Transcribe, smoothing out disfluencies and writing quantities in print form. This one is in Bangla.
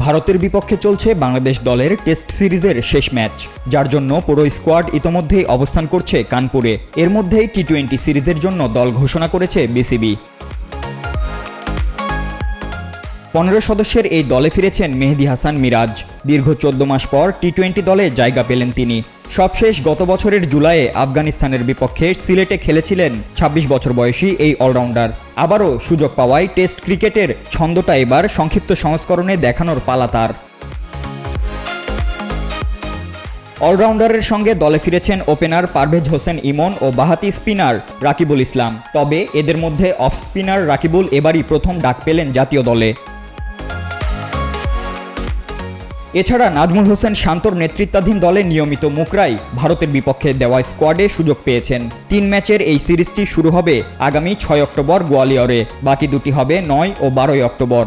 ভারতের বিপক্ষে চলছে বাংলাদেশ দলের টেস্ট সিরিজের শেষ ম্যাচ, যার জন্য পুরো স্কোয়াড ইতোমধ্যেই অবস্থান করছে কানপুরে। এর মধ্যেই টি-20 সিরিজের জন্য দল ঘোষণা করেছে বিসিবি। 15 সদস্যের এই দলে ফিরেছেন মেহেদী হাসান মিরাজ। দীর্ঘ 14 মাস পর টি-20 দলে জায়গা পেলেন তিনি। সবশেষ গত বছরের জুলাইয়ে আফগানিস্তানের বিপক্ষে সিলেটে খেলেছিলেন 26 বছর বয়সী এই অলরাউন্ডার। আবারও সুযোগ পাওয়ায় টেস্ট ক্রিকেটের ছন্দটা এবার সংক্ষিপ্ত সংস্করণে দেখানোর পালা তার। অলরাউন্ডারের সঙ্গে দলে ফিরেছেন ওপেনার পারভেজ হোসেন ইমন ও বাঁহাতি স্পিনার রাকিবুল ইসলাম। তবে এদের মধ্যে অফ স্পিনার রাকিবুল এবারই প্রথম ডাক পেলেন জাতীয় দলে। এছাড়া নাজমুল হোসেন শান্তর নেতৃত্বাধীন দলে নিয়মিত মুকরাই ভারতের বিপক্ষে দেওয়া স্কোয়াডে সুযোগ পেয়েছেন। 3 ম্যাচের এই সিরিজটি শুরু হবে আগামী 6 অক্টোবর গোয়ালিয়রে, বাকি দুটি হবে 9 ও 12 অক্টোবর।